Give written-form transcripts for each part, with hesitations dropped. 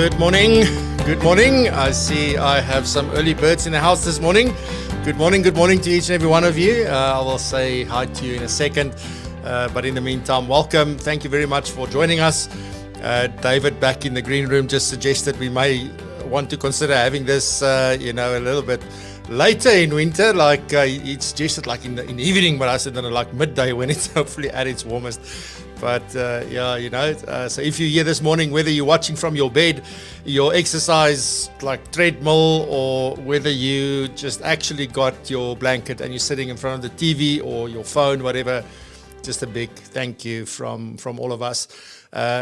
Good morning. Good morning. I see I have some early birds in the house this morning. Good morning. Good morning to each and every one of you. I will say hi to you in a second. But in the meantime, welcome. Thank you very much for joining us. David back in the green room just suggested we may want to consider having this, a little bit later in winter. Like he suggested like in the evening, but I said like midday when it's hopefully at its warmest. But so if you're here this morning, whether you're watching from your bed, your exercise like treadmill, or whether you just actually got your blanket and you're sitting in front of the TV or your phone, whatever, just a big thank you from all of us.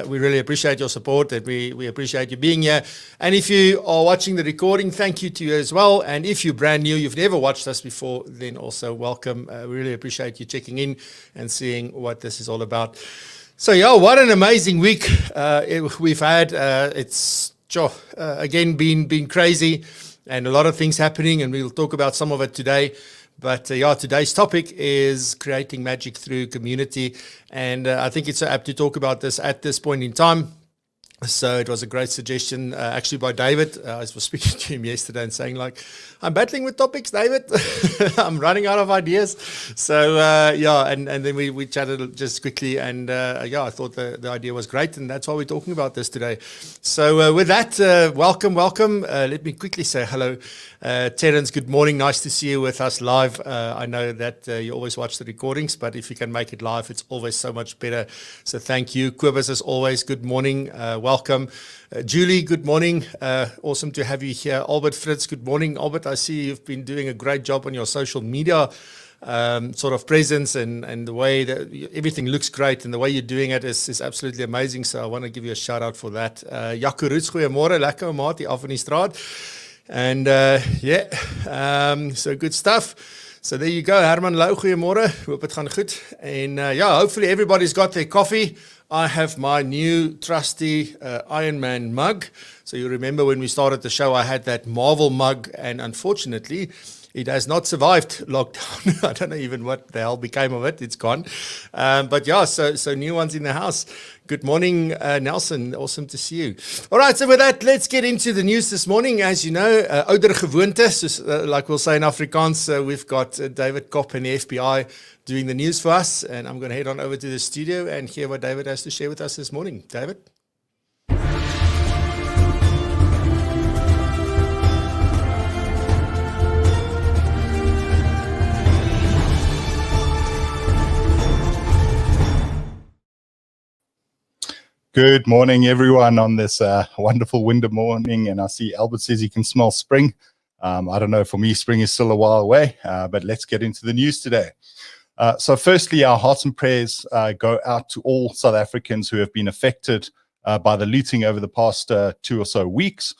We really appreciate your support, and we appreciate you being here. And if you are watching the recording, thank you to you as well. And if you're brand new, you've never watched us before, then also welcome. We really appreciate you checking in and seeing what this is all about. So what an amazing week we've had. It's again been crazy, and a lot of things happening, and we'll talk about some of it today. But today's topic is creating magic through community, and I think it's so apt to talk about this at this point in time. So it was a great suggestion actually by David. I was speaking to him yesterday and saying like, I'm battling with topics, David. I'm running out of ideas. So and then we chatted just quickly, and I thought the idea was great, and that's why we're talking about this today. So with that, welcome. Let me quickly say hello. Terence, good morning. Nice to see you with us live. I know that you always watch the recordings, but if you can make it live, it's always so much better. So thank you. Quibus, as always, good morning. Welcome. Julie, good morning. Awesome to have you here. Albert Fritz, good morning. Albert, I see you've been doing a great job on your social media sort of presence, and the way that everything looks great, and the way you're doing it is absolutely amazing. So I want to give you a shout out for that. Jaco Roots, goeiemôre, lekker maat hier af in die straat. And so good stuff. So there you go. Herman Lou, goeiemôre. Hoop het gaan goed. And hopefully everybody's got their coffee. I have my new trusty Iron Man mug. So you remember when we started the show, I had that Marvel mug, and unfortunately, it has not survived lockdown. I don't know even what the hell became of it. It's gone. So new ones in the house. Good morning, Nelson. Awesome to see you. All right, so with that, let's get into the news this morning. As you know, ouder gewoonte, like we'll say in Afrikaans, we've got David Kopp and the FBI doing the news for us. And I'm going to head on over to the studio and hear what David has to share with us this morning. David? Good morning, everyone, on this wonderful winter morning. And I see Albert says he can smell spring. I don't know, for me, spring is still a while away, but let's get into the news today. So firstly, our hearts and prayers go out to all South Africans who have been affected by the looting over the past 2 or so weeks.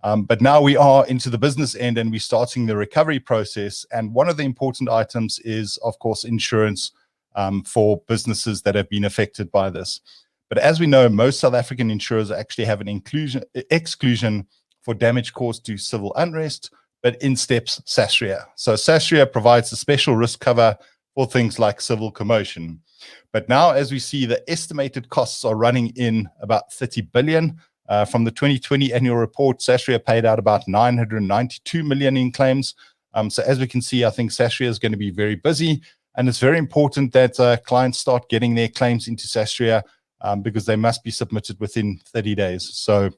But now we are into the business end, and we're starting the recovery process. And one of the important items is, of course, insurance for businesses that have been affected by this. But as we know, most South African insurers actually have an exclusion for damage caused to civil unrest, but in steps SASRIA. So SASRIA provides a special risk cover for things like civil commotion. But now, as we see, the estimated costs are running in about 30 billion. From the 2020 annual report, SASRIA paid out about 992 million in claims. So as we can see, I think SASRIA is going to be very busy, and it's very important that clients start getting their claims into SASRIA because they must be submitted within 30 days. So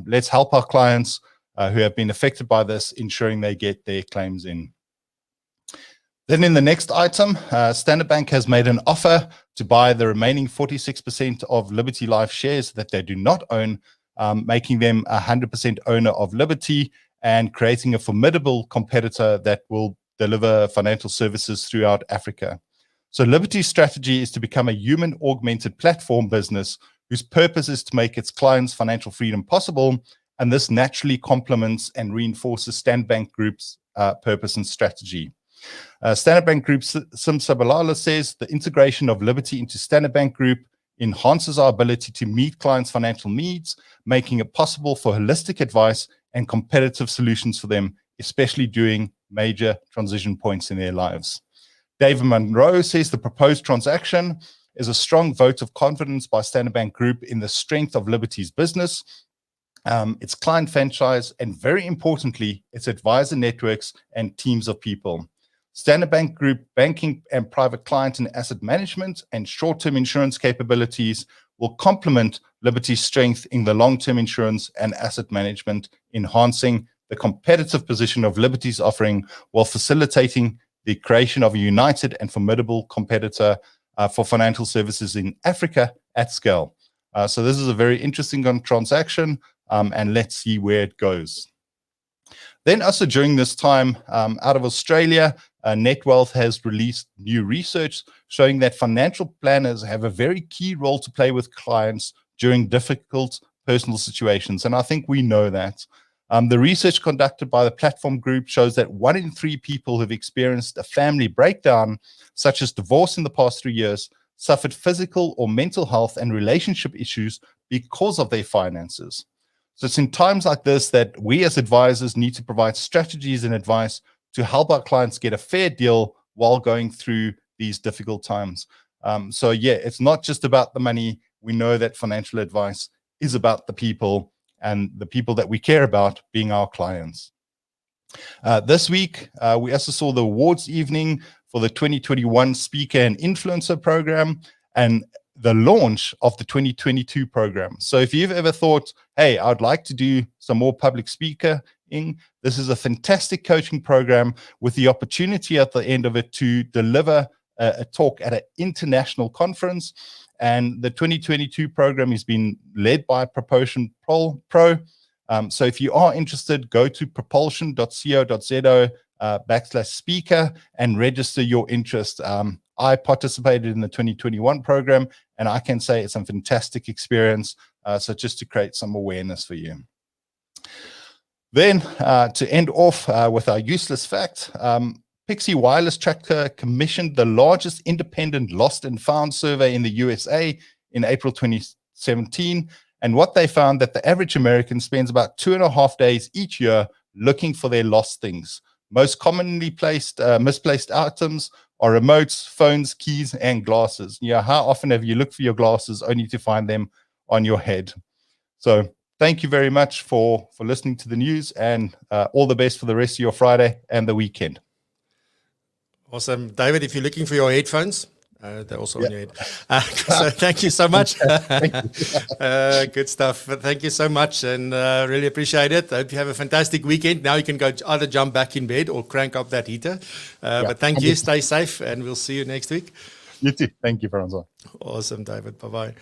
let's help our clients who have been affected by this, ensuring they get their claims in. Then in the next item, Standard Bank has made an offer to buy the remaining 46% of Liberty Life shares that they do not own, making them 100% owner of Liberty and creating a formidable competitor that will deliver financial services throughout Africa. So Liberty's strategy is to become a human-augmented platform business whose purpose is to make its clients' financial freedom possible, and this naturally complements and reinforces Standard Bank Group's purpose and strategy. Standard Bank Group Sim Sabalala says the integration of Liberty into Standard Bank Group enhances our ability to meet clients' financial needs, making it possible for holistic advice and competitive solutions for them, especially during major transition points in their lives. David Monroe says the proposed transaction is a strong vote of confidence by Standard Bank Group in the strength of Liberty's business its client franchise, and very importantly, its advisor networks and teams of people. Standard Bank Group banking and private client and asset management and short-term insurance capabilities will complement Liberty's strength in the long-term insurance and asset management, enhancing the competitive position of Liberty's offering while facilitating the creation of a united and formidable competitor for financial services in Africa at scale. So this is a very interesting transaction, and let's see where it goes. Then also during this time, out of Australia, NetWealth has released new research showing that financial planners have a very key role to play with clients during difficult personal situations. And I think we know that. The research conducted by the platform group shows that 1 in 3 people who've experienced a family breakdown, such as divorce in the past 3 years, suffered physical or mental health and relationship issues because of their finances. So it's in times like this that we as advisors need to provide strategies and advice to help our clients get a fair deal while going through these difficult times. So yeah, it's not just about the money. We know that financial advice is about the people, and the people that we care about being our clients. This week, we also saw the awards evening for the 2021 Speaker and Influencer Program and the launch of the 2022 program. So if you've ever thought, hey, I'd like to do some more public speaking, this is a fantastic coaching program with the opportunity at the end of it to deliver a talk at an international conference. And the 2022 program is being led by PROpulsion Pro. So if you are interested, go to propulsion.co.za/speaker and register your interest. I participated in the 2021 program, and I can say it's a fantastic experience. So just to create some awareness for you. Then to end off with our useless fact, Pixie Wireless Tracker commissioned the largest independent lost and found survey in the USA in April 2017. And what they found that the average American spends about 2.5 days each year looking for their lost things. Most commonly misplaced items are remotes, phones, keys, and glasses. Yeah, how often have you looked for your glasses only to find them on your head? So thank you very much for listening to the news, and all the best for the rest of your Friday and the weekend. Awesome. David, if you're looking for your headphones, they're also on your head. So thank you so much. Good stuff. Thank you so much, and really appreciate it. I hope you have a fantastic weekend. Now you can go either jump back in bed or crank up that heater. But thank you. Stay safe, and we'll see you next week. You too. Thank you, Francois. Awesome, David. Bye-bye.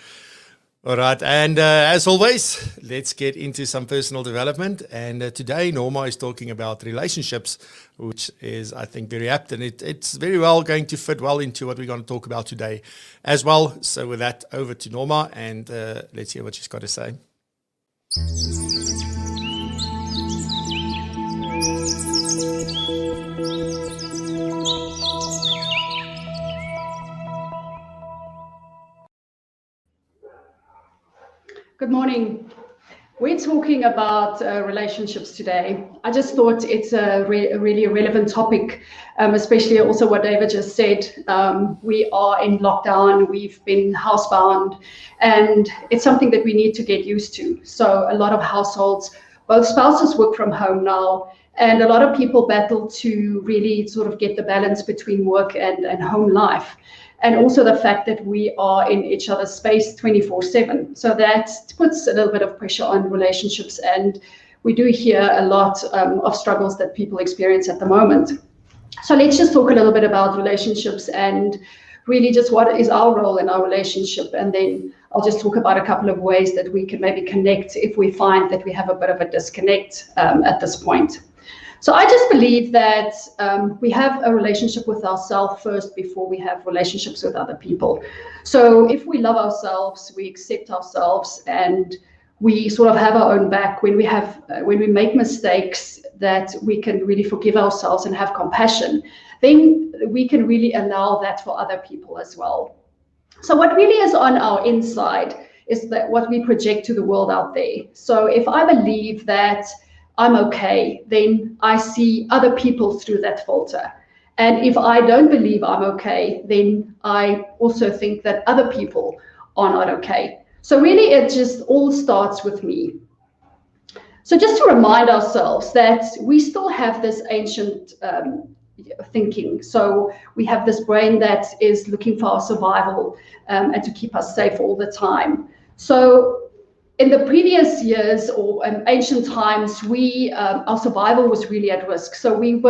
All right, and as always, let's get into some personal development. And today, Norma is talking about relationships, which is, I think, very apt, and it's very well going to fit well into what we're going to talk about today as well. So with that, over to Norma, and let's hear what she's got to say. Good morning. We're talking about relationships today. I just thought it's a really relevant topic, especially also what David just said. We are in lockdown, we've been housebound, and it's something that we need to get used to. So a lot of households, both spouses work from home now, and a lot of people battle to really sort of get the balance between work and home life. And also the fact that we are in each other's space 24/7. So that puts a little bit of pressure on relationships. And we do hear a lot of struggles that people experience at the moment. So let's just talk a little bit about relationships and really just what is our role in our relationship. And then I'll just talk about a couple of ways that we can maybe connect if we find that we have a bit of a disconnect at this point. So I just believe that we have a relationship with ourselves first before we have relationships with other people. So if we love ourselves, we accept ourselves, and we sort of have our own back, when we make mistakes, that we can really forgive ourselves and have compassion, then we can really allow that for other people as well. So what really is on our inside is that what we project to the world out there. So if I believe that I'm okay, then I see other people through that filter. And if I don't believe I'm okay, then I also think that other people are not okay. So really it just all starts with me. So just to remind ourselves that we still have this ancient thinking. So we have this brain that is looking for our survival and to keep us safe all the time. So in the previous years or ancient times, our survival was really at risk. So we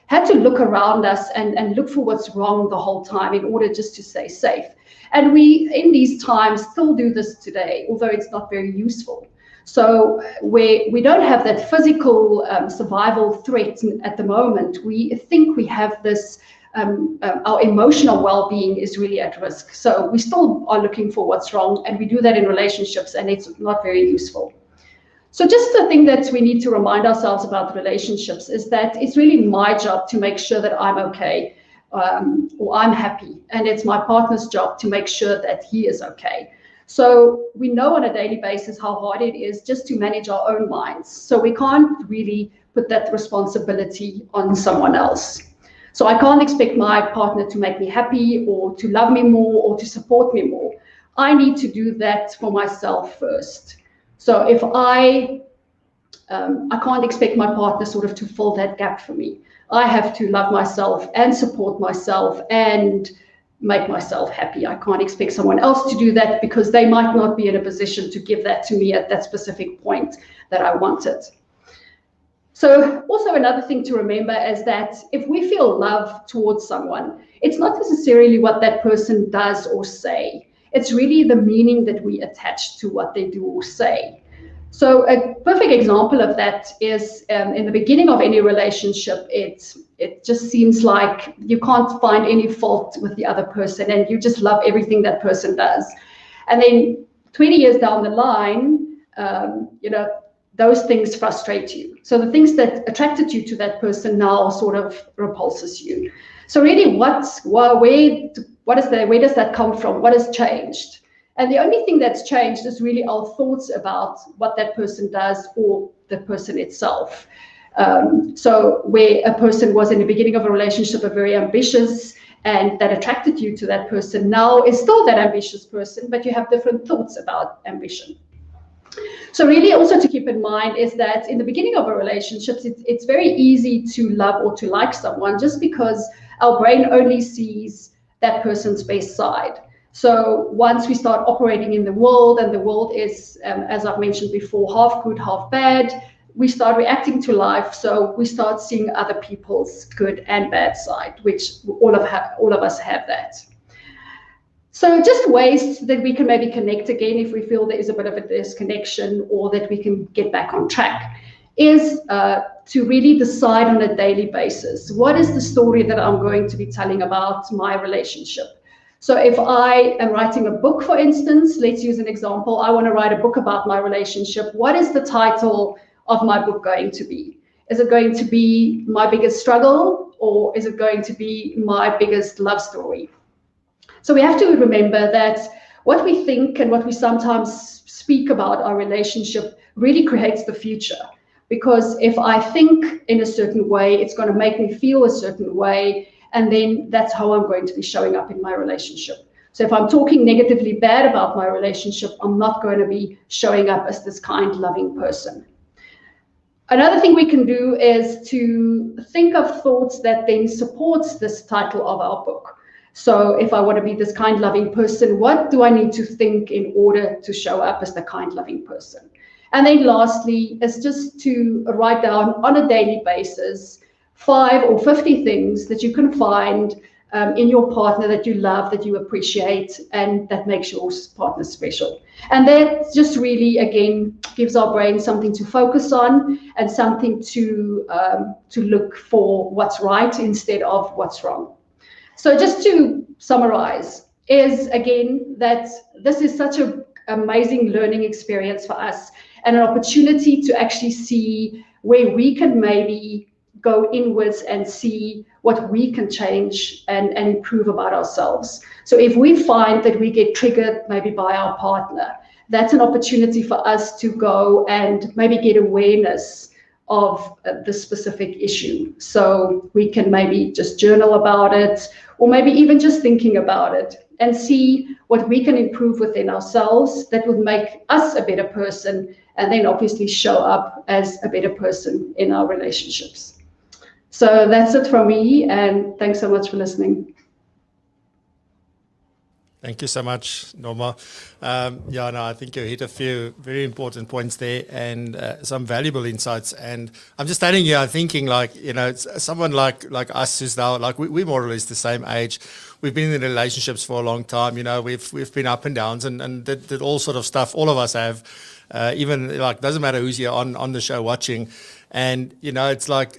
had to look around us and look for what's wrong the whole time in order just to stay safe. And we, in these times, still do this today, although it's not very useful. So we don't have that physical survival threat at the moment. We think we have this, our emotional well-being is really at risk. So we still are looking for what's wrong, and we do that in relationships, and it's not very useful. So just the thing that we need to remind ourselves about relationships is that it's really my job to make sure that I'm okay, or I'm happy, and it's my partner's job to make sure that he is okay. So we know on a daily basis how hard it is just to manage our own minds. So we can't really put that responsibility on someone else. So I can't expect my partner to make me happy or to love me more or to support me more. I need to do that for myself first. So if I can't expect my partner sort of to fill that gap for me. I have to love myself and support myself and make myself happy. I can't expect someone else to do that because they might not be in a position to give that to me at that specific point that I want it. So also another thing to remember is that if we feel love towards someone, it's not necessarily what that person does or say. It's really the meaning that we attach to what they do or say. So a perfect example of that is in the beginning of any relationship, it just seems like you can't find any fault with the other person and you just love everything that person does. And then 20 years down the line, those things frustrate you. So the things that attracted you to that person now sort of repulses you. So really where does that come from? What has changed? And the only thing that's changed is really our thoughts about what that person does or the person itself. So where a person was in the beginning of a relationship, a very ambitious, and that attracted you to that person now is still that ambitious person, but you have different thoughts about ambition. So really also to keep in mind is that in the beginning of a relationship, it's very easy to love or to like someone just because our brain only sees that person's best side. So once we start operating in the world, and the world is, as I've mentioned before, half good, half bad, we start reacting to life. So we start seeing other people's good and bad side, which all of us have that. So just ways that we can maybe connect again if we feel there is a bit of a disconnection or that we can get back on track is to really decide on a daily basis. What is the story that I'm going to be telling about my relationship? So if I am writing a book, for instance, let's use an example. I want to write a book about my relationship. What is the title of my book going to be? Is it going to be My Biggest Struggle, or is it going to be My Biggest Love Story? So we have to remember that what we think and what we sometimes speak about our relationship really creates the future. Because if I think in a certain way, it's going to make me feel a certain way, and then that's how I'm going to be showing up in my relationship. So if I'm talking negatively bad about my relationship, I'm not going to be showing up as this kind, loving person. Another thing we can do is to think of thoughts that then supports this title of our book. So if I want to be this kind, loving person, what do I need to think in order to show up as the kind, loving person? And then lastly is just to write down on a daily basis 5 or 50 things that you can find in your partner that you love, that you appreciate, and that makes your partner special. And that just really, again, gives our brain something to focus on and something to look for what's right instead of what's wrong. So just to summarize, is again that this is such an amazing learning experience for us and an opportunity to actually see where we can maybe go inwards and see what we can change and improve about ourselves. So if we find that we get triggered maybe by our partner, that's an opportunity for us to go and maybe get awareness of the specific issue. So we can maybe just journal about it, or maybe even just thinking about it and see what we can improve within ourselves that would make us a better person, and then obviously show up as a better person in our relationships. So that's it from me, and thanks so much for listening. Thank you so much, Norma. Yeah, no, I think you hit a few very important points there, and some valuable insights. And I'm just standing here thinking, like, you know, someone like us who's now, like, we more or less the same age. We've been in relationships for a long time. You know, we've been up and downs, and did all sort of stuff. All of us have. Even, like, doesn't matter who's here on the show watching. And, you know, it's like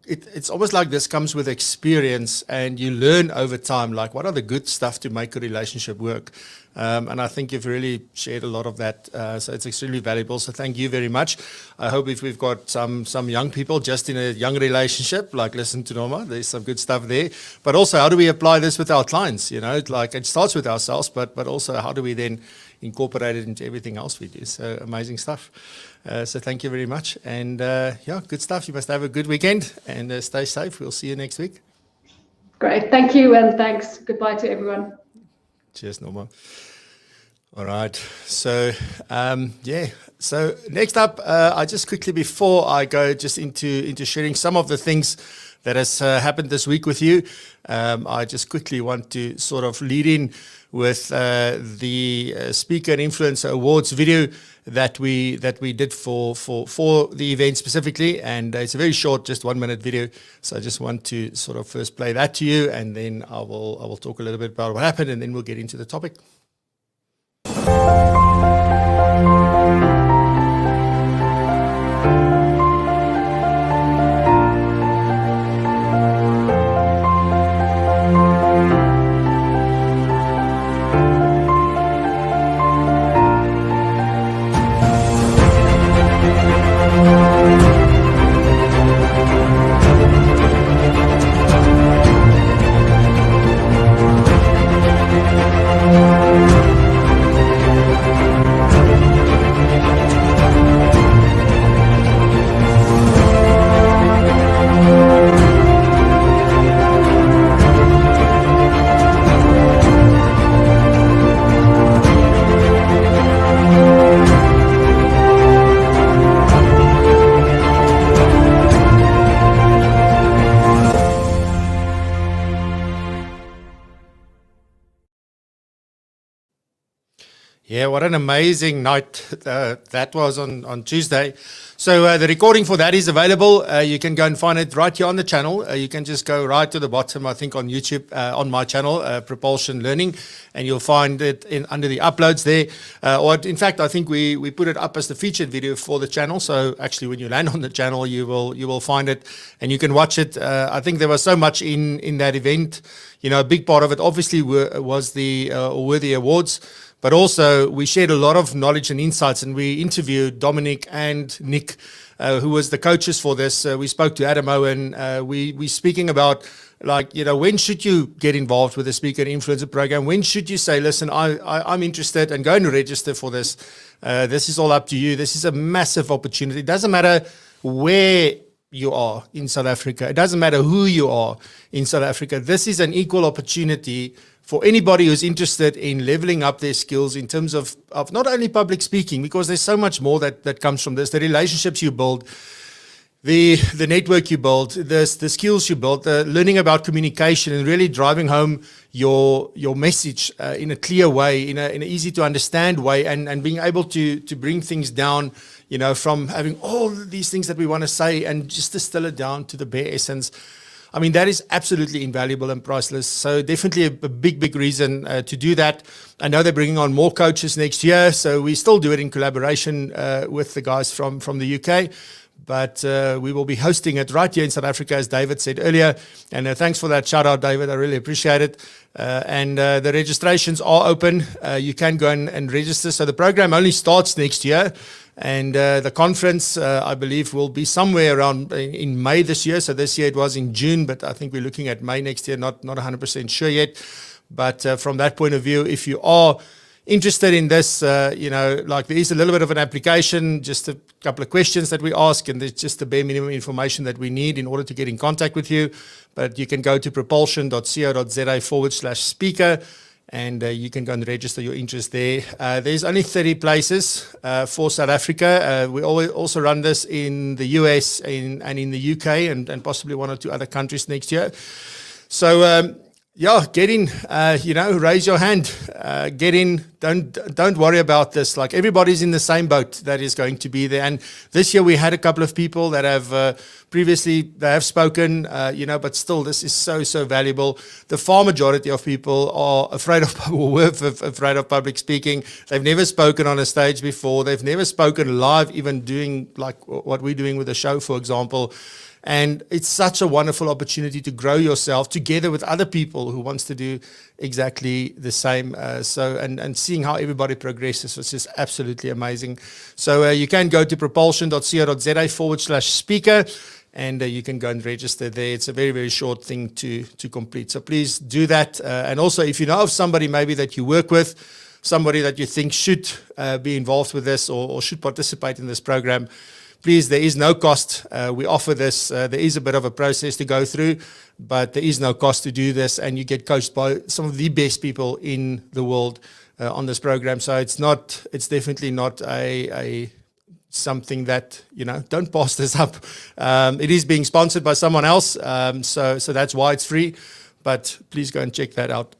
it's almost like this comes with experience, and you learn over time, like, what are the good stuff to make a relationship work. And I think you've really shared a lot of that. So it's extremely valuable. So thank you very much. I hope if we've got some young people just in a young relationship, like, listen to Norma, there's some good stuff there. But also, how do we apply this with our clients? You know, like, it starts with ourselves, but also how do we then incorporate it into everything else we do? So amazing stuff. So thank you very much. And yeah, good stuff. You must have a good weekend, and stay safe. We'll see you next week. Great. Thank you, and thanks. Goodbye to everyone. Cheers, Norma. All right. So, yeah. So next up, I just quickly, before I go just into sharing some of the things that has happened this week with you, I just quickly want to sort of lead in with the Speaker and Influencer Awards video that we did for the event specifically, and it's a very short, just 1 minute video. So I just want to sort of first play that to you, and then I will talk a little bit about what happened, and then we'll get into the topic. Yeah, what an amazing night that was on Tuesday. So the recording for that is available. You can go and find it right here on the channel. You can just go right to the bottom, I think, on YouTube, on my channel, Propulsion Learning, and you'll find it under the uploads there. Or in fact, I think we put it up as the featured video for the channel. So actually, when you land on the channel, you will find it, and you can watch it. I think there was so much in that event. You know, a big part of it obviously were the awards. But also, we shared a lot of knowledge and insights, and we interviewed Dominic and Nick, who was the coaches for this. We spoke to Adam Owen. We speaking about, like, you know, when should you get involved with the Speaker and Influencer program? When should you say, listen, I'm interested, and go and register for this. This is all up to you. This is a massive opportunity. It doesn't matter where you are in South Africa. It doesn't matter who you are in South Africa. This is an equal opportunity for anybody who's interested in leveling up their skills in terms of not only public speaking, because there's so much more that comes from this, the relationships you build, the network you build, the skills you build, the learning about communication, and really driving home your message in a clear way, in an easy to understand way, and being able to bring things down, you know, from having all these things that we want to say and just distill it down to the bare essence. I mean, that is absolutely invaluable and priceless. So definitely a big reason to do that. I know they're bringing on more coaches next year, so we still do it in collaboration with the guys from the UK. But we will be hosting it right here in South Africa, as David said earlier. And thanks for that shout out, David. I really appreciate it. And the registrations are open. You can go and register. So the program only starts next year. And the conference, I believe, will be somewhere around in May this year. So this year it was in June, but I think we're looking at May next year. Not 100% sure yet. But from that point of view, if you are interested in this, you know, like, there is a little bit of an application, just a couple of questions that we ask, and there's just the bare minimum information that we need in order to get in contact with you. But you can go to propulsion.co.za/speaker, and you can go and register your interest there. There's only 30 places for South Africa. We also run this in the US and in the UK and possibly 1 or 2 other countries next year. So yeah, get in, raise your hand, get in. Don't worry about this. Like, everybody's in the same boat that is going to be there. And this year we had a couple of people that have previously, they have spoken, but still this is so valuable. The far majority of people are afraid of, or were afraid of public speaking. They've never spoken on a stage before. They've never spoken live, even doing like what we're doing with the show, for example. And it's such a wonderful opportunity to grow yourself together with other people who wants to do exactly the same. And seeing how everybody progresses was just absolutely amazing. So you can go to propulsion.co.za/speaker, and you can go and register there. It's a very short thing to complete. So please do that. And also, if you know of somebody maybe that you work with, somebody that you think should be involved with this or should participate in this program, please, there is no cost. We offer this. There is a bit of a process to go through, but there is no cost to do this, and you get coached by some of the best people in the world on this program. So it's definitely not a something that, don't pass this up. It is being sponsored by someone else, so that's why it's free, but please go and check that out.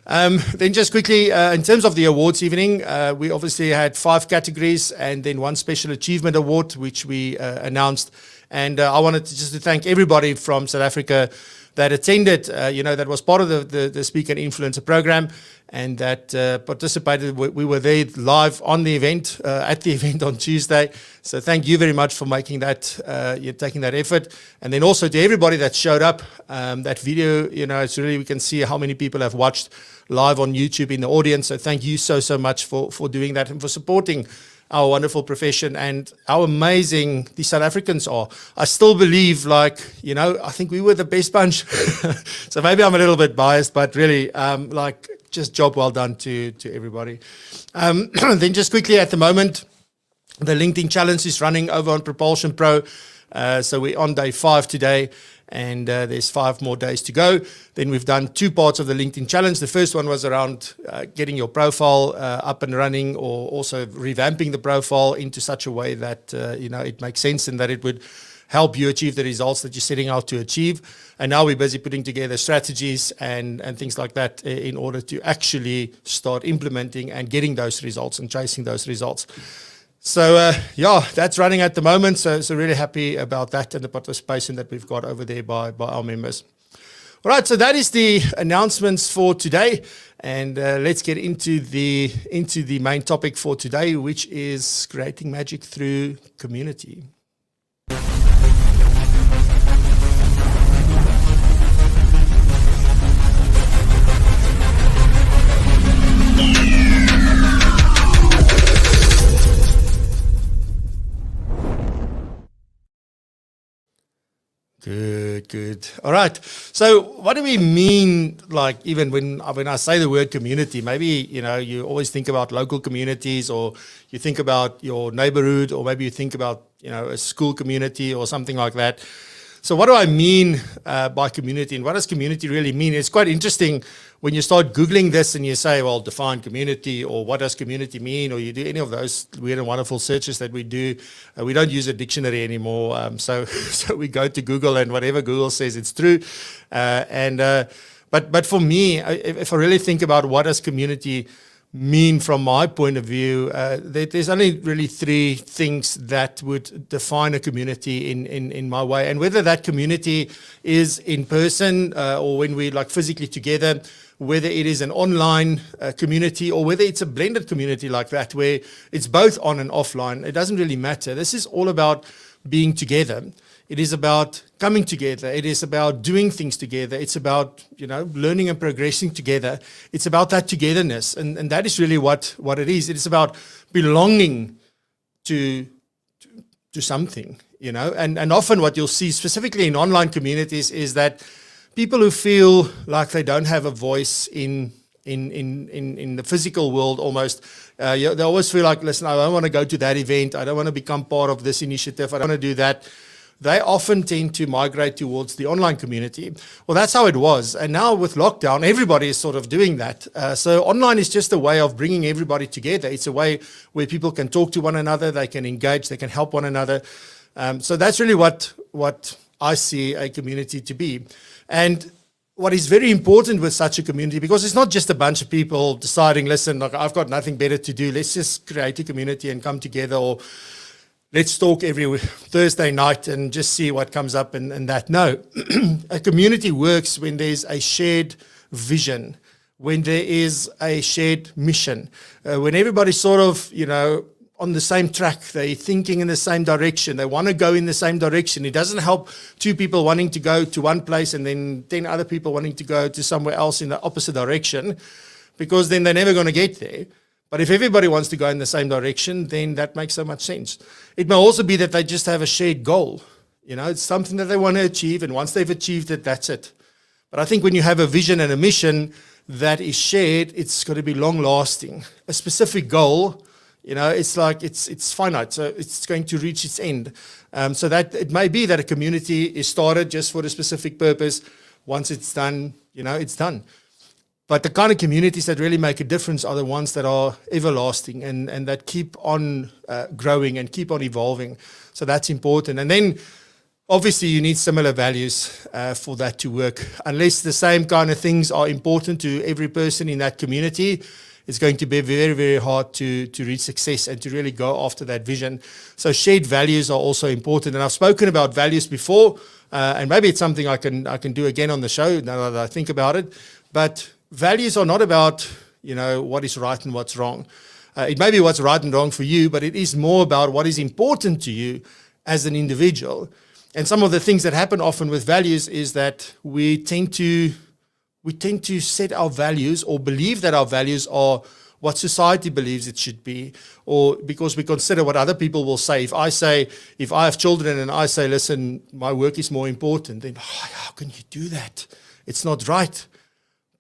Then just quickly, in terms of the awards evening, we obviously had 5 categories and then 1 special achievement award, which we announced. And I wanted to thank everybody from South Africa that attended, that was part of the Speaker and Influencer program and that participated. We were there live on the event, at the event on Tuesday. So thank you very much for making that, you're taking that effort. And then also to everybody that showed up, that video, it's really, we can see how many people have watched live on YouTube in the audience. So thank you so much for doing that and for supporting our wonderful profession and how amazing the South Africans are. I still believe, I think we were the best bunch. So maybe I'm a little bit biased, but really, just job well done to everybody. Then just quickly, at the moment, the LinkedIn challenge is running over on PROpulsion Pro. So we're on day 5 today, and there's 5 more days to go. Then we've done 2 parts of the LinkedIn challenge. The first one was around getting your profile up and running, or also revamping the profile into such a way that it makes sense and that it would help you achieve the results that you're setting out to achieve. And now we're busy putting together strategies and things like that in order to actually start implementing and getting those results and chasing those results. So, that's running at the moment. So really happy about that and the participation that we've got over there by our members. All right, so that is the announcements for today. And let's get into the main topic for today, which is creating magic through community. Good. All right. So what do we mean, even when I say the word community? Maybe, you always think about local communities, or you think about your neighborhood, or maybe you think about, a school community or something like that. So what do I mean by community, and what does community really mean? It's quite interesting when you start Googling this and you say, well, define community, or what does community mean, or you do any of those weird and wonderful searches that we do. We don't use a dictionary anymore. So we go to Google, and whatever Google says, it's true. But for me, if I really think about what does community mean from my point of view, there's only really 3 things that would define a community in my way. And whether that community is in person or when we physically together, whether it is an online community or whether it's a blended community like that, where it's both on and offline, it doesn't really matter. This is all about being together. It is about coming together. It is about doing things together. It's about, learning and progressing together. It's about that togetherness. And that is really what it is. It is about belonging to something, and often what you'll see specifically in online communities is that people who feel like they don't have a voice in the physical world almost, they always feel like, listen, I don't want to go to that event. I don't want to become part of this initiative. I don't want to do that. they often tend to migrate towards the online community. Well, that's how it was. And now with lockdown, everybody is sort of doing that. So online is just a way of bringing everybody together. It's a way where people can talk to one another, they can engage, they can help one another. So that's really what I see a community to be. And what is very important with such a community, because it's not just a bunch of people deciding, listen, like, I've got nothing better to do, let's just create a community and come together, or let's talk every Thursday night and just see what comes up and that. No, a community works when there's a shared vision, when there is a shared mission, when everybody's sort of, on the same track, they're thinking in the same direction, they want to go in the same direction. It doesn't help two people wanting to go to one place and then 10 other people wanting to go to somewhere else in the opposite direction, because then they're never going to get there. But if everybody wants to go in the same direction, then that makes so much sense. It may also be that they just have a shared goal. It's something that they want to achieve, and once they've achieved it, that's it. But I think when you have a vision and a mission that is shared, it's got to be long-lasting. A specific goal, it's like it's finite, so it's going to reach its end. So that it may be that a community is started just for a specific purpose. Once it's done, it's done. But the kind of communities that really make a difference are the ones that are everlasting and that keep on growing and keep on evolving. So that's important. And then obviously you need similar values for that to work. Unless the same kind of things are important to every person in that community, it's going to be very, very hard to reach success and to really go after that vision. So shared values are also important. And I've spoken about values before, and maybe it's something I can do again on the show now that I think about it. But values are not about, what is right and what's wrong. It may be what's right and wrong for you, but it is more about what is important to you as an individual. And some of the things that happen often with values is that we tend to set our values or believe that our values are what society believes it should be, or because we consider what other people will say. If I have children and I say, listen, my work is more important, then how can you do that? It's not right.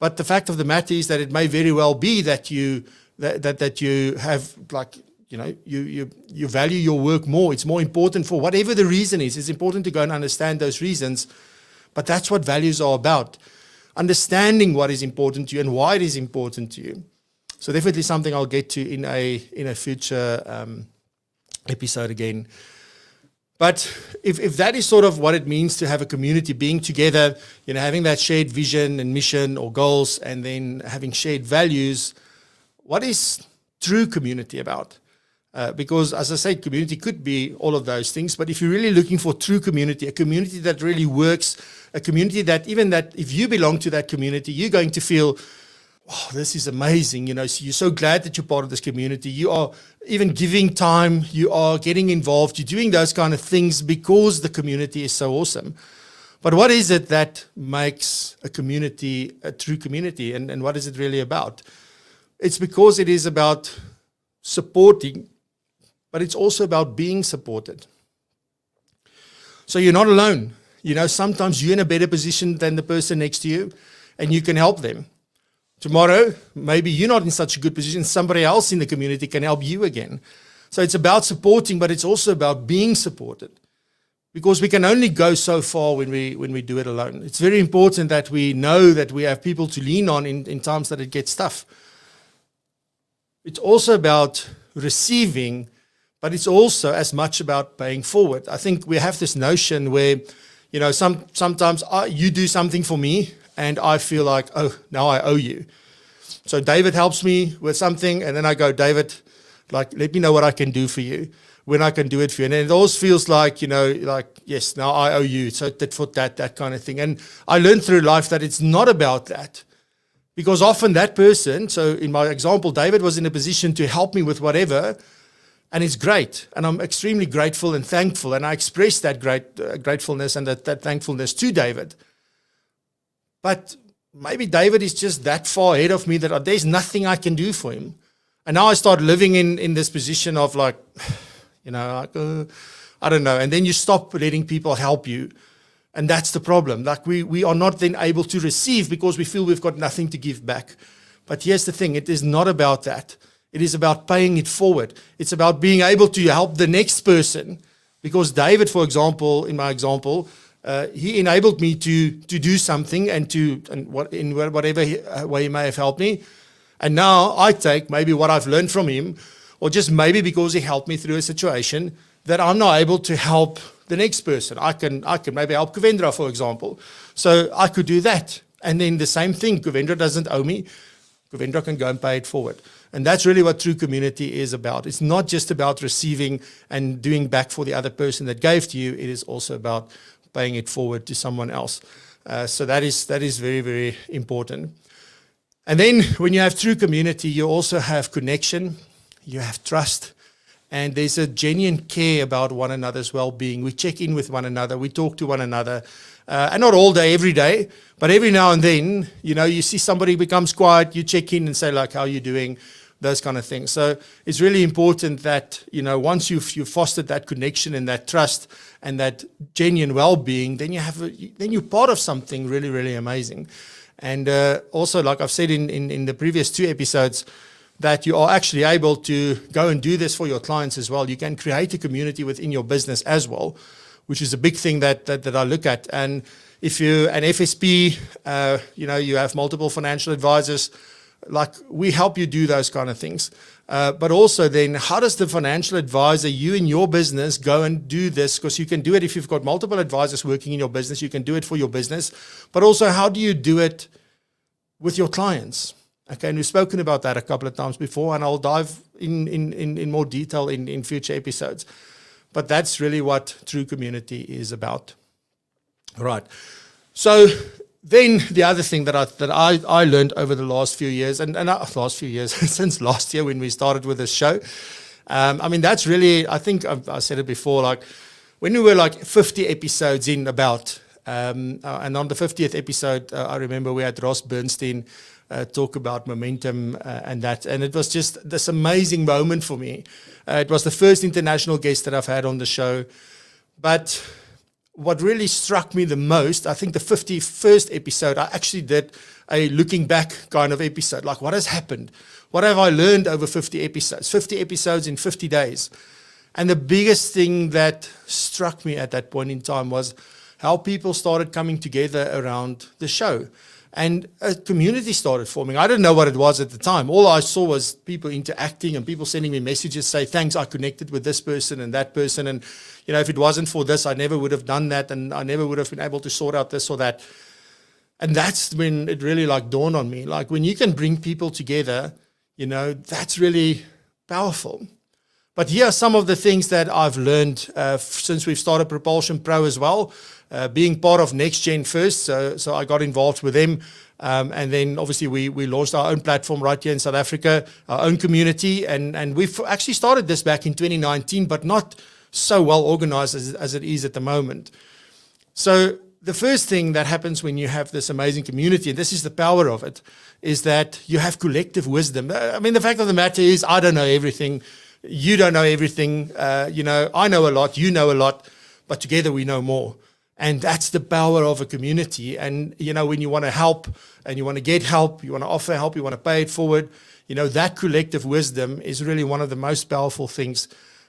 But the fact of the matter is that it may very well be that you have, like, you value your work more. It's more important for whatever the reason is. It's important to go and understand those reasons. But that's what values are about. Understanding what is important to you and why it is important to you. So definitely something I'll get to in a future episode again. But if that is sort of what it means to have a community, being together, having that shared vision and mission or goals, and then having shared values, what is true community about? Because as I said, community could be all of those things. But if you're really looking for true community, a community that really works, a community that even that if you belong to that community, you're going to feel, oh, this is amazing. You're so glad that you're part of this community. You are even giving time. You are getting involved. You're doing those kind of things because the community is so awesome. But what is it that makes a community a true community? And what is it really about? It's because it is about supporting, but it's also about being supported. So you're not alone. Sometimes you're in a better position than the person next to you, and you can help them. Tomorrow, maybe you're not in such a good position. Somebody else in the community can help you again. So it's about supporting, but it's also about being supported, because we can only go so far when we do it alone. It's very important that we know that we have people to lean on in times that it gets tough. It's also about receiving, but it's also as much about paying forward. I think we have this notion where, sometimes you do something for me and I feel like, oh, now I owe you. So David helps me with something, and then I go, David, let me know what I can do for you, when I can do it for you. And then it always feels like, yes, now I owe you. So tit for tat, that kind of thing. And I learned through life that it's not about that. Because often that person, so in my example, David was in a position to help me with whatever, and it's great. And I'm extremely grateful and thankful. And I express that gratefulness and that thankfulness to David. But maybe David is just that far ahead of me that there's nothing I can do for him. And now I start living in this position of I don't know. And then you stop letting people help you. And that's the problem. We are not then able to receive because we feel we've got nothing to give back. But here's the thing. It is not about that. It is about paying it forward. It's about being able to help the next person Because David, for example, in my example, he enabled me to do something in whatever way he may have helped me. And now I take maybe what I've learned from him, or just maybe because he helped me through a situation, that I'm now able to help the next person. I can maybe help Kuvendra, for example. So I could do that. And then the same thing, Kuvendra doesn't owe me. Kuvendra can go and pay it forward. And that's really what true community is about. It's not just about receiving and doing back for the other person that gave to you. It is also about paying it forward to someone else. So that is very, very important. And then when you have true community, you also have connection, you have trust, and there's a genuine care about one another's well-being. We check in with one another, we talk to one another, and not all day, every day, but every now and then, you see somebody becomes quiet, you check in and say, like, how are you doing? Those kind of things. So it's really important that, once you've fostered that connection and that trust and that genuine well-being, then you're part of something really, really amazing. And also, like I've said in the previous 2 episodes, that you are actually able to go and do this for your clients as well. You can create a community within your business as well, which is a big thing that I look at. And if you're an FSP, you have multiple financial advisors, like we help you do those kind of things. But also then, how does the financial advisor, you in your business, go and do this? Because you can do it if you've got multiple advisors working in your business, you can do it for your business. But also, how do you do it with your clients? Okay, and we've spoken about that a couple of times before, and I'll dive in more detail in future episodes. But that's really what true community is about. All right. So then the other thing that I learned over the last few years, since last year when we started with this show, that's really, I think I said it before, like when we were like 50 episodes in about, and on the 50th episode, I remember we had Ross Bernstein talk about momentum and it was just this amazing moment for me. It was the first international guest that I've had on the show, but what really struck me the most, I think the 51st episode, I actually did a looking back kind of episode, like what has happened? What have I learned over 50 episodes? 50 episodes in 50 days. And the biggest thing that struck me at that point in time was how people started coming together around the show. And a community started forming. I didn't know what it was at the time. All I saw was people interacting and people sending me messages, say, thanks, I connected with this person and that person. And, if it wasn't for this, I never would have done that. And I never would have been able to sort out this or that. And that's when it really dawned on me. Like when you can bring people together, that's really powerful. But here are some of the things that I've learned since we've started PROpulsion Pro as well. Being part of NextGen first, so I got involved with them. And then obviously we launched our own platform right here in South Africa, our own community. And we've actually started this back in 2019, but not so well organized as it is at the moment. So the first thing that happens when you have this amazing community, and this is the power of it, is that you have collective wisdom. The fact of the matter is I don't know everything. You don't know everything. I know a lot, you know a lot, but together we know more. And that's the power of a community. And, when you want to help and you want to get help, you want to offer help, you want to pay it forward, that collective wisdom is really one of the most powerful things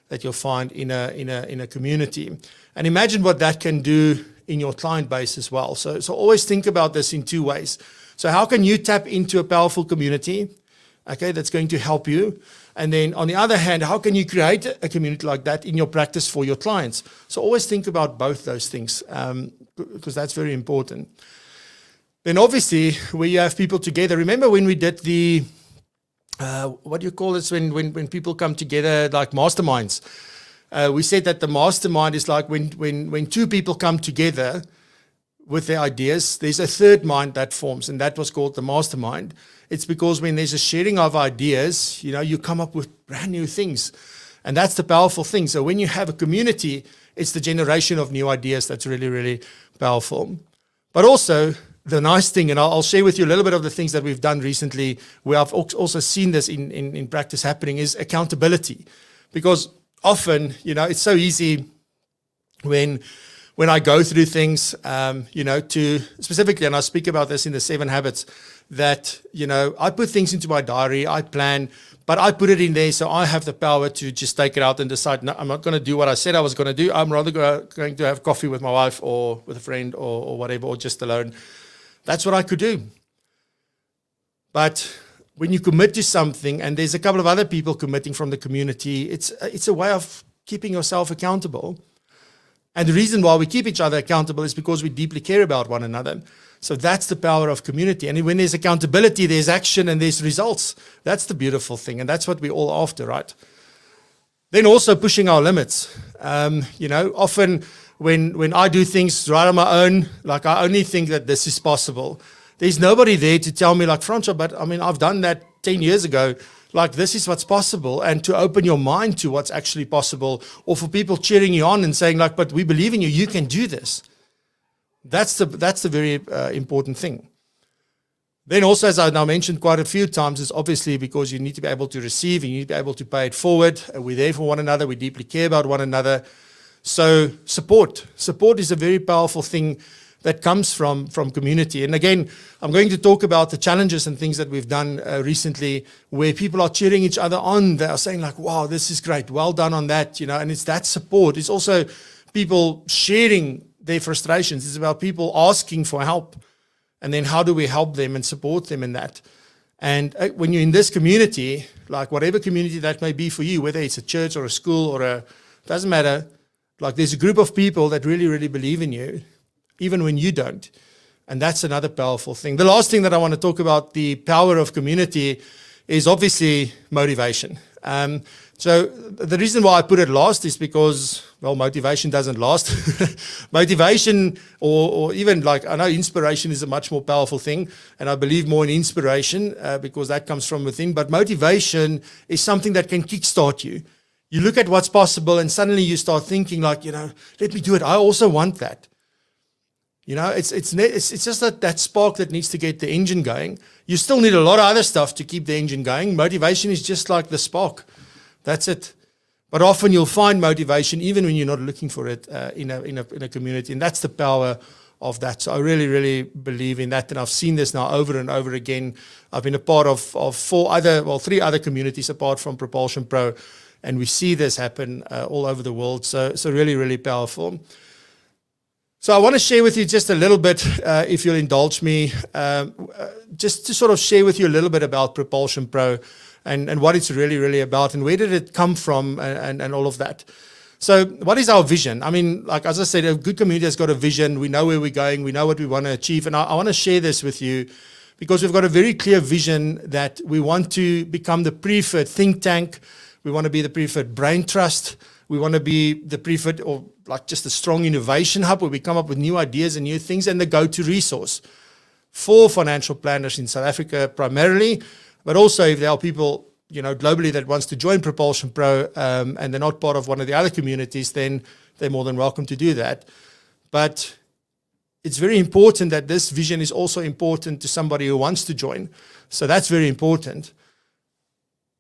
that you'll find in a community. And imagine what that can do in your client base as well. So always think about this in 2 ways. So how can you tap into a powerful community, okay, that's going to help you? And then on the other hand, how can you create a community like that in your practice for your clients? So always think about both those things because that's very important. Then obviously, where you have people together, remember when we did the, what do you call this, when people come together like masterminds? We said that the mastermind is like when 2 people come together with their ideas, there's a third mind that forms, and that was called the mastermind. It's because when there's a sharing of ideas, you come up with brand new things. And that's the powerful thing. So when you have a community, it's the generation of new ideas that's really, really powerful. But also, the nice thing, and I'll share with you a little bit of the things that we've done recently, where I've also seen this in practice happening, is accountability. Because often, it's so easy when I go through things, to specifically, and I speak about this in the 7 habits, that, I put things into my diary, I plan, But I put it in there, so I have the power to just take it out and decide, no, I'm not going to do what I said I was going to do. I'm rather going to have coffee with my wife or with a friend or whatever, or just alone. That's what I could do. But when you commit to something, and there's a couple of other people committing from the community, it's a way of keeping yourself accountable. And the reason why we keep each other accountable is because we deeply care about one another. So that's the power of community. And when there's accountability, there's action and there's results. That's the beautiful thing. And that's what we're all after, right? Then also pushing our limits. Often when I do things right on my own, like I only think that this is possible. There's nobody there to tell me like, Francois, but I mean, I've done that 10 years ago. Like, this is what's possible, and to open your mind to what's actually possible, or for people cheering you on and saying like, but we believe in you, you can do this. That's the very important thing. Then also, as I now mentioned quite a few times, is obviously because you need to be able to receive, and you need to be able to pay it forward. We're there for one another. We deeply care about one another. So support is a very powerful thing that comes from community. And again, I'm going to talk about the challenges and things that we've done recently where people are cheering each other on. They are saying like, wow, this is great. Well done on that, and it's that support. It's also people sharing their frustrations. It's about people asking for help. And then how do we help them and support them in that? And when you're in this community, like whatever community that may be for you, whether it's a church or a school or doesn't matter, like there's a group of people that really, really believe in you, even when you don't. And that's another powerful thing. The last thing that I want to talk about, the power of community, is obviously motivation. So the reason why I put it last is because, well, motivation doesn't last. Motivation or even like, I know inspiration is a much more powerful thing, and I believe more in inspiration because that comes from within. But motivation is something that can kickstart you. You look at what's possible and suddenly you start thinking like, let me do it. I also want that. It's just that spark that needs to get the engine going. You still need a lot of other stuff to keep the engine going. Motivation is just like the spark. That's it. But often you'll find motivation even when you're not looking for it in a community, and that's the power of that. So I really, really believe in that, and I've seen this now over and over again. I've been a part of 3 other communities apart from PROpulsion Pro, and we see this happen all over the world. So really, really powerful. So I want to share with you just a little bit, if you'll indulge me, just to sort of share with you a little bit about PROpulsion Pro and what it's really, really about, and where did it come from, and all of that. So what is our vision? I mean, like as I said, a good community has got a vision. We know where we're going. We know what we want to achieve. And I want to share this with you because we've got a very clear vision that we want to become the preferred think tank. We want to be the preferred brain trust. We want to be the preferred, or like just a strong innovation hub where we come up with new ideas and new things, and the go-to resource for financial planners in South Africa primarily, but also if there are people, globally that wants to join PROpulsion Pro and they're not part of one of the other communities, then they're more than welcome to do that. But it's very important that this vision is also important to somebody who wants to join. So that's very important.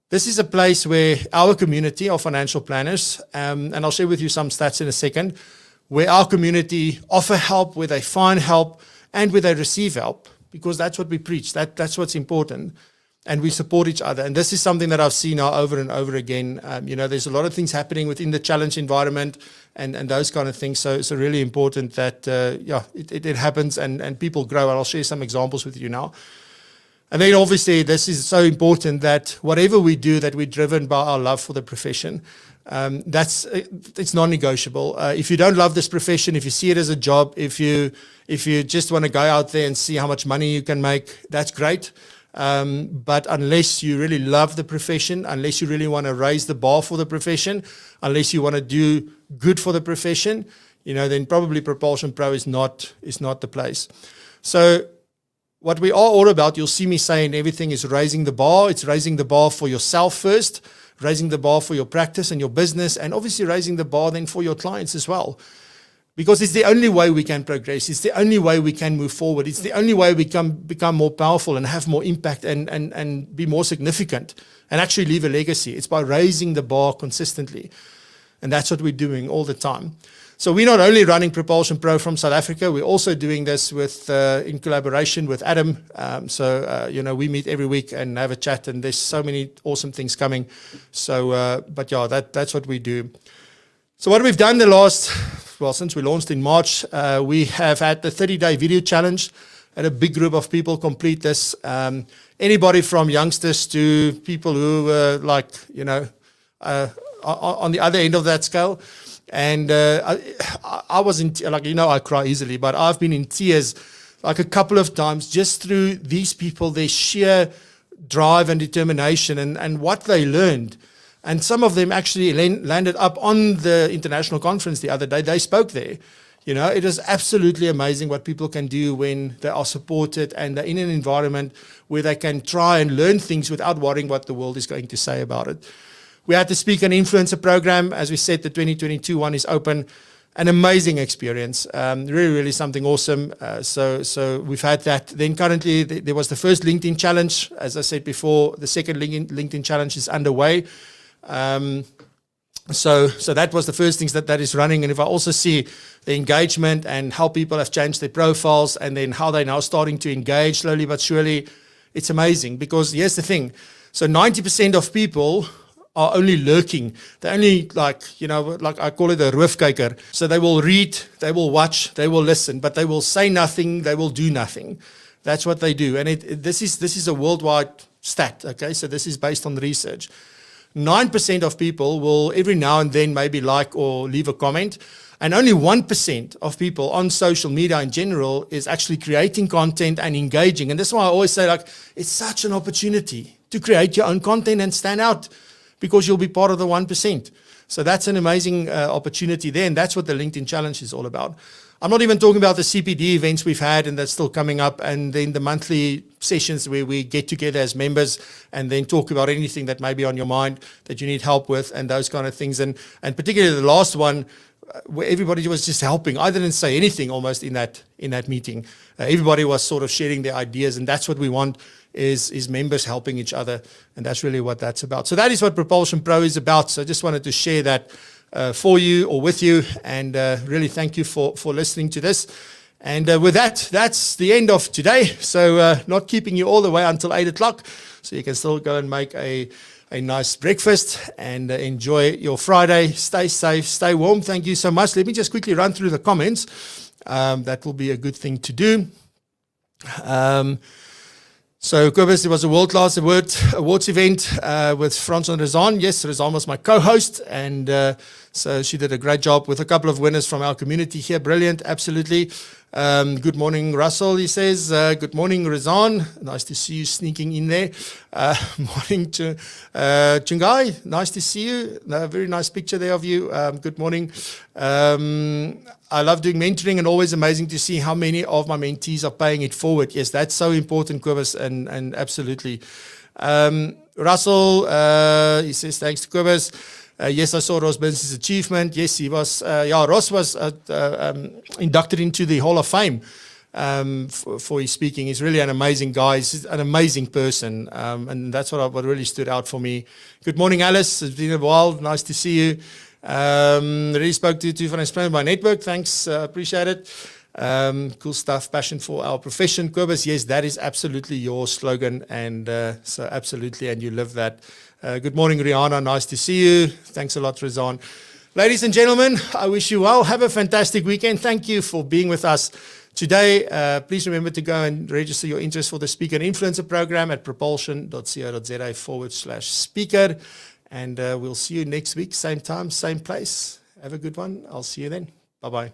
This is a place where our community of financial planners, and I'll share with you some stats in a second, where our community offer help, where they find help, and where they receive help, because that's what we preach. That's what's important. And we support each other. And this is something that I've seen now over and over again. There's a lot of things happening within the challenge environment and those kind of things. So it's really important that, it happens and people grow. And I'll share some examples with you now. And then obviously this is so important that whatever we do, that we're driven by our love for the profession. It's non-negotiable. If you don't love this profession, if you see it as a job, if you just want to go out there and see how much money you can make, that's great. But unless you really love the profession, unless you really want to raise the bar for the profession, unless you want to do good for the profession, then probably PROpulsion Pro is not the place. So what we are all about, you'll see me saying everything is raising the bar. It's raising the bar for yourself first, raising the bar for your practice and your business, and obviously raising the bar then for your clients as well. Because it's the only way we can progress. It's the only way we can move forward. It's the only way we can become more powerful and have more impact and be more significant and actually leave a legacy. It's by raising the bar consistently. And that's what we're doing all the time. So we're not only running PROpulsion Pro from South Africa, we're also doing this with in collaboration with Adam. We meet every week and have a chat, and there's so many awesome things coming. So, but yeah, that's what we do. So what we've done since we launched in March, we have had the 30-day video challenge, and a big group of people complete this. Anybody from youngsters to people who were on the other end of that scale. And I was I cry easily, but I've been in tears like a couple of times just through these people, their sheer drive and determination and what they learned. And some of them actually landed up on the international conference the other day. They spoke there. It is absolutely amazing what people can do when they are supported and they're in an environment where they can try and learn things without worrying what the world is going to say about it. We had the Speaker and Influencer program. As we said, the 2022 one is open. An amazing experience. Really, really something awesome. So we've had that. Then currently there was the first LinkedIn challenge. As I said before, the second LinkedIn challenge is underway. So that was the first things that is running. And if I also see the engagement and how people have changed their profiles and then how they're now starting to engage slowly but surely, it's amazing. Because here's the thing. So 90% of people are only lurking. They're only like I call it a roofkyker. So they will read, they will watch, they will listen, but they will say nothing, they will do nothing. That's what they do. And this is a worldwide stat, okay? So this is based on research. 9% of people will every now and then maybe like or leave a comment. And only 1% of people on social media in general is actually creating content and engaging. And this is why I always say it's such an opportunity to create your own content and stand out, because you'll be part of the 1%. So that's an amazing opportunity there, and that's what the LinkedIn Challenge is all about. I'm not even talking about the CPD events we've had, and that's still coming up, and then the monthly sessions where we get together as members and then talk about anything that may be on your mind that you need help with and those kind of things. And particularly the last one, where everybody was just helping. I didn't say anything almost in that meeting. Everybody was sort of sharing their ideas, and that's what we want, is members helping each other, and that's really what that's about. So that is what PROpulsion Pro is about. So I just wanted to share that for you or with you, and really thank you for listening to this. And with that, that's the end of today. So not keeping you all the way until 8 o'clock, so you can still go and make a nice breakfast and enjoy your Friday. Stay safe, stay warm. Thank you so much. Let me just quickly run through the comments. That will be a good thing to do. So, Kobus, it was a world-class awards event with Frans and Razan. Yes, Razan was my co-host, and so she did a great job with a couple of winners from our community here. Brilliant, absolutely. Good morning, Russell, he says. Good morning, Razan. Nice to see you sneaking in there. Morning to Chungai. Nice to see you. Very nice picture there of you. Good morning. I love doing mentoring, and always amazing to see how many of my mentees are paying it forward. Yes, that's so important, Kobus, and absolutely. Russell, he says, thanks to Kobus. Yes, I saw Ross Burns' achievement. Yes, he was. Ross was inducted into the Hall of Fame for his speaking. He's really an amazing guy. He's an amazing person, and that's what really stood out for me. Good morning, Alice. It's been a while. Nice to see you. Really spoke to Van Explain by Network. Thanks, appreciate it. Cool stuff. Passion for our profession. Kobus, yes, that is absolutely your slogan, and so absolutely, and you live that. Good morning, Rihanna. Nice to see you. Thanks a lot, Razan. Ladies and gentlemen, I wish you well. Have a fantastic weekend. Thank you for being with us today. Please remember to go and register your interest for the Speaker and Influencer program at propulsion.co.za/speaker. And we'll see you next week, same time, same place. Have a good one. I'll see you then. Bye-bye.